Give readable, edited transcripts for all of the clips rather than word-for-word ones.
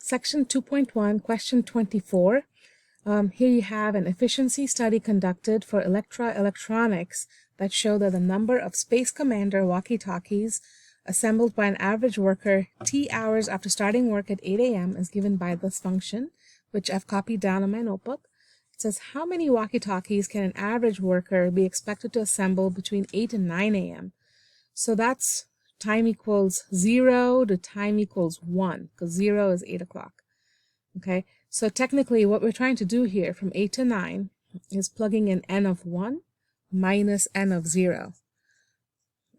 Section 2.1, question 24. Here you have an efficiency study conducted for electronics that show that the number of Space Commander walkie-talkies assembled by an average worker T hours after starting work at 8 a.m. is given by this function, which I've copied down on my notebook. It says, how many walkie-talkies can an average worker be expected to assemble between 8 and 9 a.m.? So that's time equals 0 to time equals 1, because 0 is 8 o'clock. Okay, so technically what we're trying to do here from 8 to 9 is plugging in n of 1 minus n of 0.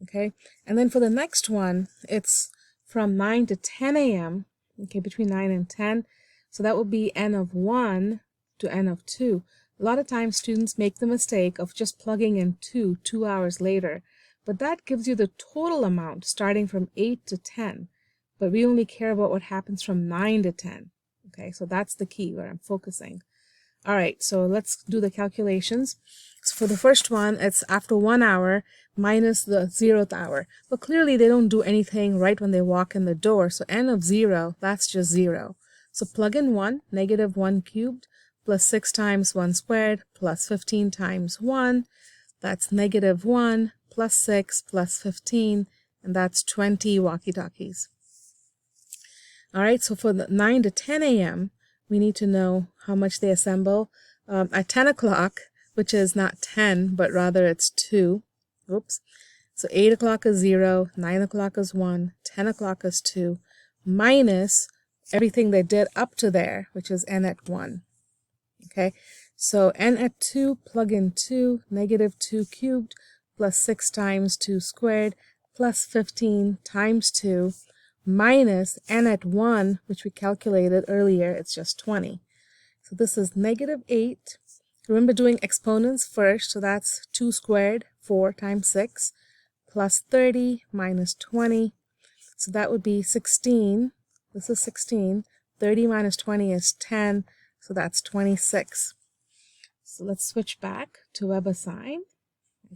Okay, and then for the next one, it's from 9 to 10 a.m., okay, between 9 and 10. So that would be n of 1 to n of 2. A lot of times students make the mistake of just plugging in 2 hours later. But that gives you the total amount starting from 8 to 10. But we only care about what happens from 9 to 10. Okay, so that's the key where I'm focusing. All right, so let's do the calculations. So for the first one, it's after 1 hour minus the 0th hour. But clearly they don't do anything right when they walk in the door. So n of 0, that's just 0. So plug in 1, negative 1 cubed, plus 6 times 1 squared, plus 15 times 1. That's negative 1. Plus 6 plus 15, and that's 20 walkie-talkies. All right, so for the 9 to 10 a.m., we need to know how much they assemble. At 10 o'clock, which is not 10, but rather it's 2. Oops. So 8 o'clock is 0, 9 o'clock is 1, 10 o'clock is 2, minus everything they did up to there, which is n at 1. Okay, so n at 2, plug in 2, negative 2 cubed, plus 6 times 2 squared, plus 15 times 2, minus n at 1, which we calculated earlier, it's just 20. So this is negative 8. Remember doing exponents first, so that's 2 squared, 4 times 6, plus 30 minus 20. So that would be 16. This is 16. 30 minus 20 is 10, so that's 26. So let's switch back to WebAssign.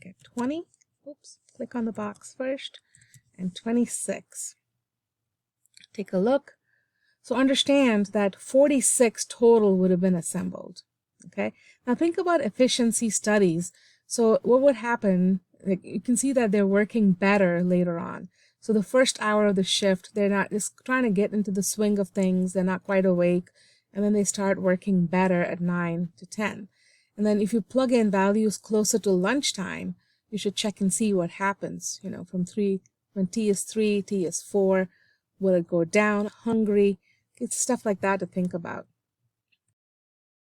Get 20, oops, click on the box first, and 26. Take a look. So understand that 46 total would have been assembled. Okay, now think about efficiency studies. So what would happen, like, you can see that they're working better later on. So the first hour of the shift, they're not just trying to get into the swing of things, they're not quite awake, and then they start working better at 9 to 10. And then if you plug in values closer to lunchtime, you should check and see what happens. You know, from 3, when t is 3, t is 4, will it go down? Hungry? It's stuff like that to think about.